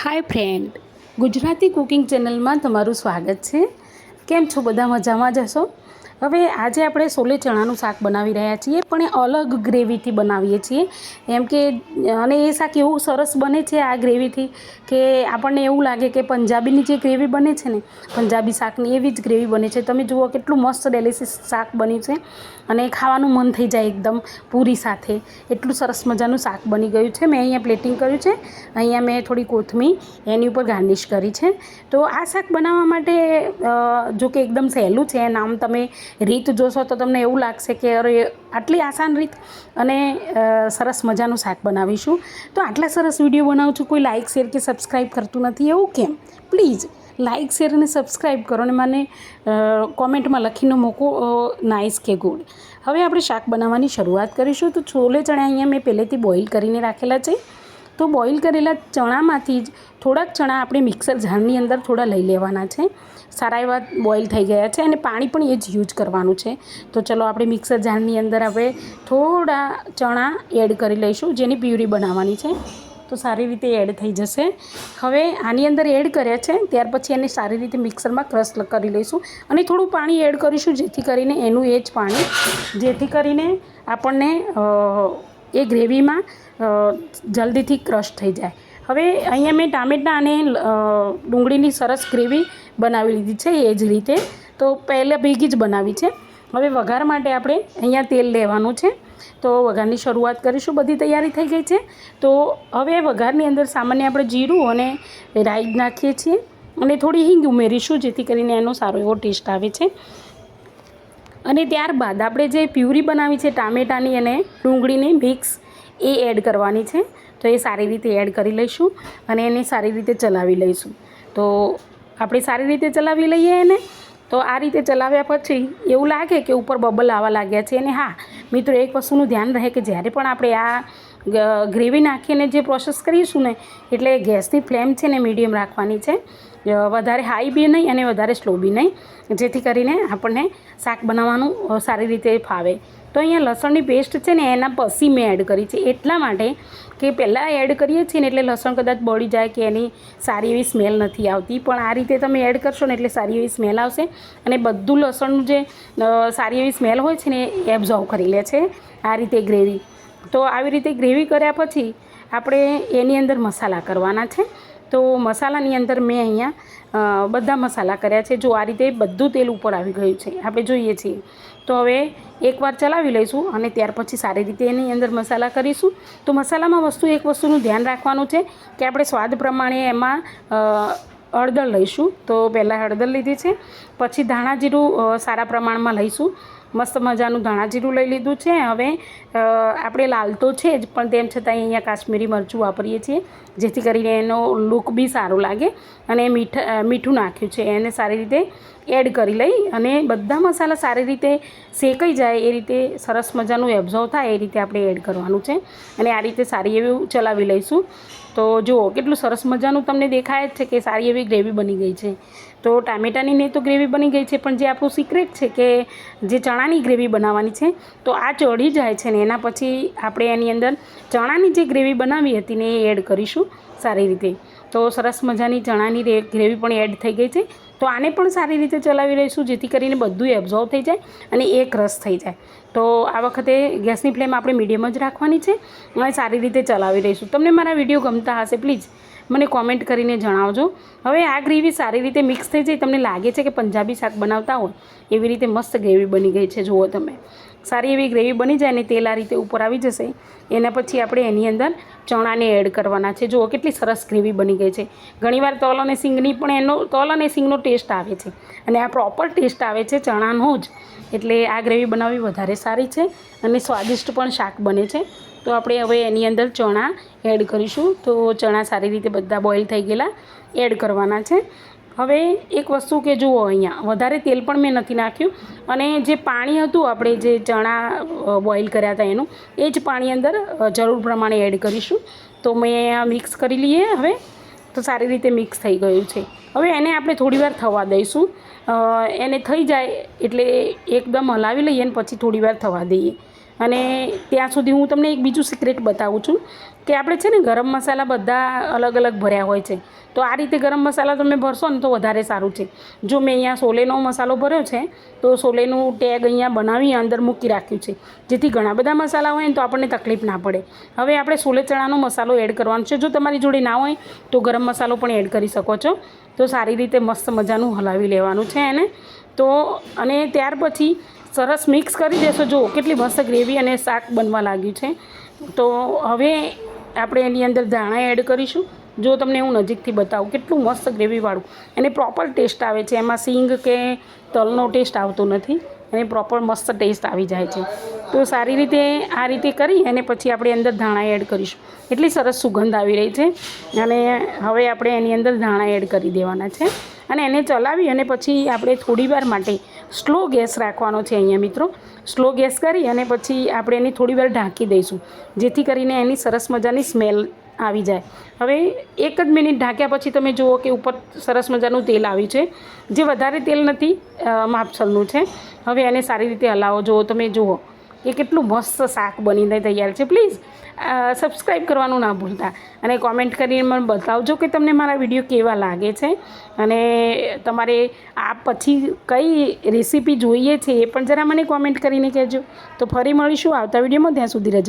હાય friend, Gujarati cooking ચેનલમાં તમારું સ્વાગત છે। કેમ છો? બધા મજામાં જ હશો। હવે આજે આપણે છોલે ચણાનું શાક બનાવી રહ્યા છીએ, પણ એ અલગ ગ્રેવીથી બનાવીએ છીએ। એમ કે અને એ શાક એવું સરસ બને છે આ ગ્રેવીથી કે આપણને એવું લાગે કે પંજાબીની જે ગ્રેવી બને છે ને, પંજાબી શાકની એવી જ ગ્રેવી બને છે। તમે જુઓ કેટલું મસ્ત ડેલિશિયસ શાક બન્યું છે અને ખાવાનું મન થઈ જાય એકદમ પૂરી સાથે। એટલું સરસ મજાનું શાક બની ગયું છે। મેં અહીંયા પ્લેટિંગ કર્યું છે, અહીંયા મેં થોડી કોથમીર એની ઉપર ગાર્નિશ કરી છે। તો આ શાક બનાવવા માટે જો કે એકદમ સહેલું છે। નામ તમે રીત જોશો તો તમને એવું લાગશે કે અરે આટલી આસાન રીત અને સરસ મજાનું શાક બનાવીશું। તો આટલા સરસ વિડીયો બનાવું છું, કોઈ લાઇક શેર કે સબસ્ક્રાઈબ કરતું નથી, એવું કેમ? પ્લીઝ લાઇક શેર અને સબસ્ક્રાઈબ કરો અને મને કોમેન્ટમાં લખીને મૂકો નાઇસ કે ગુડ। હવે આપણે શાક બનાવવાની શરૂઆત કરીશું। તો છોલે ચણા અહીંયા મેં પહેલેથી બોઇલ કરીને રાખેલા છે। તો બોઇલ કરેલા ચણામાંથી જ થોડાક ચણા આપણે મિક્સર જારની અંદર થોડા લઈ લેવાના છે। સારા એવા બોઇલ થઈ ગયા છે અને પાણી પણ એ જ યુઝ કરવાનું છે। તો ચલો આપણે મિક્સર જારની અંદર હવે થોડા ચણા એડ કરી લઈશું, જેની પ્યુરી બનાવવાની છે। તો સારી રીતે એડ થઈ જશે। હવે આની અંદર એડ કર્યા છે, ત્યાર પછી એને સારી રીતે મિક્સરમાં ક્રશ કરી લઈશું અને થોડું પાણી એડ કરીશું, જેથી કરીને એનું એ જ પાણી, જેથી કરીને આપણને એ ગ્રેવીમાં જલ્દીથી ક્રશ થઈ જાય। હવે અહીંયા મેં ટામેટાં અને ડુંગળીની સરસ ગ્રેવી બનાવી લીધી છે એ જ રીતે। તો પહેલાં ભેગી જ બનાવી છે। હવે વઘાર માટે આપણે અહીંયા તેલ લેવાનું છે। તો વઘારની શરૂઆત કરીશું। બધી તૈયારી થઈ ગઈ છે। તો હવે વઘારની અંદર સામાન્ય આપણે જીરું અને રાઈ નાખીએ છીએ અને થોડી હિંગ ઉમેરીશું, જેથી કરીને એનો સારો એવો ટેસ્ટ આવે છે। અને ત્યારબાદ આપણે જે પ્યુરી બનાવી છે ટામેટાની અને ડુંગળીની મિક્સ, એ એડ કરવાની છે। તો એ સારી રીતે એડ કરી લઈશું અને એને સારી રીતે ચલાવી લઈશું। તો આપણે સારી રીતે ચલાવી લઈએ એને। તો આ રીતે ચલાવ્યા પછી એવું લાગે કે ઉપર બબલ આવવા લાગ્યા છે। અને હા મિત્રો, એક વસ્તુનું ધ્યાન રહે કે જ્યારે પણ આપણે આ ગ્રેવી નાખીને જે પ્રોસેસ કરીશું ને, એટલે ગેસની ફ્લેમ છે ને મીડિયમ રાખવાની છે। વધારે હાઈ બી નહીં અને વધારે સ્લો બી નહીં, જેથી કરીને આપણને શાક બનાવવાનું સારી રીતે ફાવે। તો અહીંયા લસણની પેસ્ટ છે ને એના પછી મેં એડ કરી છે, એટલા માટે કે પહેલાં એડ કરીએ છીએ ને એટલે લસણ કદાચ બળી જાય કે એની સારી એવી સ્મેલ નથી આવતી, પણ આ રીતે તમે એડ કરશો ને એટલે સારી એવી સ્મેલ આવશે અને બધું લસણનું જે સારી એવી સ્મેલ હોય છે ને એ એબ્ઝોર્વ કરી લે છે આ રીતે ગ્રેવી। તો આવી રીતે ગ્રેવી કર્યા પછી આપણે એની અંદર મસાલા કરવાના છે। તો મસાલાની અંદર મેં અહીંયા બધા મસાલા કર્યા છે। જો આ રીતે બધું તેલ ઉપર આવી ગયું છે, આપણે જોઈએ છીએ। તો હવે એકવાર ચલાવી લઈશું અને ત્યાર પછી સારી રીતે એની અંદર મસાલા કરીશું। તો મસાલામાં એક વસ્તુનું ધ્યાન રાખવાનું છે કે આપણે સ્વાદ પ્રમાણે એમાં હળદર લઈશું। તો પહેલાં હળદર લીધી છે, પછી ધાણા જીરું સારા પ્રમાણમાં લઈશું। મસ્ત મજાનું ધાણા જીરું લઈ લીધું છે। હવે આપણે લાલ તો છે જ, પણ તેમ છતાં અહીંયા કાશ્મીરી મરચું વાપરીએ છીએ, જેથી કરીને એનો લુક બી સારો લાગે। અને મીઠું નાખ્યું છે, એને સારી રીતે એડ કરી લઈ અને બધા મસાલા સારી રીતે શેકાઈ જાય એ રીતે સરસ મજાનું એબ્ઝોર્વ થાય એ રીતે આપણે એડ કરવાનું છે અને આ રીતે સારી એવી ચલાવી લઈશું। તો જુઓ કેટલું સરસ મજાનું તમને દેખાય જ છે કે સારી એવી ગ્રેવી બની ગઈ છે। તો ટામેટાની ને તો ગ્રેવી બની ગઈ છે, પણ જે આપણું સિક્રેટ છે કે જે ચણાની ગ્રેવી બનાવવાની છે, તો આ ચડી જાય છે ને એના પછી આપણે એની અંદર ચણાની જે ગ્રેવી બનાવી હતી ને એ એડ કરીશું સારી રીતે। તો સરસ મજાની ચણાની ગ્રેવી પણ એડ થઈ ગઈ છે। તો આને પણ સારી રીતે ચલાવી લઈશું, જેથી કરીને બધું એબ્ઝોર્વ થઈ જાય અને એક રસ થઈ જાય। તો આ વખતે ગેસની ફ્લેમ આપણે મીડિયમ જ રાખવાની છે અને સારી રીતે ચલાવી લઈશું। તમને મારા વિડીયો ગમતા હશે, પ્લીઝ મને કોમેન્ટ કરીને જણાવજો। હવે આ ગ્રેવી સારી રીતે મિક્સ થઈ જાય, તમને લાગે છે કે પંજાબી શાક બનાવતા હોય એવી રીતે મસ્ત ગ્રેવી બની ગઈ છે। જુઓ તમે, સારી એવી ગ્રેવી બની જાય ને તેલ આ રીતે ઉપર આવી જશે, એના પછી આપણે એની અંદર ચણાને એડ કરવાના છે। જુઓ કેટલી સરસ ગ્રેવી બની ગઈ છે। ઘણીવાર તલ અને સિંગની પણ તલ અને સિંગનો ટેસ્ટ આવે છે અને આ પ્રોપર ટેસ્ટ આવે છે ચણાનો જ, એટલે આ ગ્રેવી બનાવવી વધારે સારી છે અને સ્વાદિષ્ટ પણ શાક બને છે। તો આપણે હવે એની અંદર ચણા એડ કરીશું। તો ચણા સારી રીતે બધા બોઇલ થઈ ગયેલા એડ કરવાના છે। હવે એક વસ્તુ કે જુઓ, અહીંયા વધારે તેલ પણ મેં નથી નાખ્યું અને જે પાણી હતું આપણે જે ચણા બોઇલ કર્યા હતા એનું, એ જ પાણી અંદર જરૂર પ્રમાણે એડ કરીશું। તો મેં મિક્સ કરી લઈએ હવે। તો સારી રીતે મિક્સ થઈ ગયું છે। હવે એને આપણે થોડીવાર થવા દઈશું। એને થઈ જાય એટલે એકદમ હલાવી લઈએ અને પછી થોડીવાર થવા દઈએ। અને ત્યાં સુધી હું તમને એક બીજું સિક્રેટ બતાવું છું કે આપણે છે ને ગરમ મસાલા બધા અલગ અલગ ભર્યા હોય છે, તો આ રીતે ગરમ મસાલા તમે ભરશો ને તો વધારે સારું છે. જો મેં અહીંયા સોલેનો મસાલો ભર્યો છે, તો સોલેનું ટેગ અહીંયા બનાવી અંદર મૂકી રાખ્યું છે, જેથી ઘણા બધા મસાલા હોય ને તો આપણને તકલીફ ના પડે. હવે આપણે સોલે ચણાનો મસાલો એડ કરવાનો છે. જો તમારી જોડે ના હોય તો ગરમ મસાલો પણ એડ કરી શકો છો. તો સારી રીતે મસ્ત મજાનું હલાવી લેવાનું છે એને. તો અને ત્યાર પછી સરસ મિક્સ કરી દેશો. જો કેટલી મસ્ત ગ્રેવી અને શાક બનવા લાગ્યું છે. તો હવે આપણે એની અંદર ધાણા એડ કરીશું. જો તમને હું નજીકથી બતાવું કેટલું મસ્ત ગ્રેવીવાળું અને પ્રોપર ટેસ્ટ આવે છે. એમાં સિંગ કે તલનો ટેસ્ટ આવતો નથી અને પ્રોપર મસ્ત ટેસ્ટ આવી જાય છે. તો સારી રીતે આ રીતે કરી અને પછી આપણે અંદર ધાણા એડ કરીશું. એટલી સરસ સુગંધ આવી રહી છે. અને હવે આપણે એની અંદર ધાણા એડ કરી દેવાના છે અને એને ચલાવી અને પછી આપણે થોડીવાર માટે સ્લો ગેસ રાખવાનો છે. અહીંયા મિત્રો સ્લો ગેસ કરી અને પછી આપણે એની થોડીવાર ઢાંકી દઈશું, જેથી કરીને એની સરસ મજાની સ્મેલ આવી જાય. હવે 1 જ મિનિટ ઢાંક્યા પછી તમે જુઓ કે ઉપર સરસ મજાનું તેલ આવ્યું છે, જે વધારે તેલ નથી, માપસરનું છે. હવે એને સારી રીતે હલાવો. જુઓ તમે જુઓ કે કેટલું મસ્ત શાક બનીને તૈયાર છે. પ્લીઝ સબસ્ક્રાઈબ કરવાનું ના ભૂલતા અને કોમેન્ટ કરીને મને બતાવજો કે તમને મારા વિડીયો કેવા લાગે છે અને તમારે આ પછી કઈ રેસીપી જોઈએ છે એ પણ જરા મને કોમેન્ટ કરીને કહેજો. તો ફરી મળીશું આવતા વિડીયોમાં. ત્યાં સુધી રજા.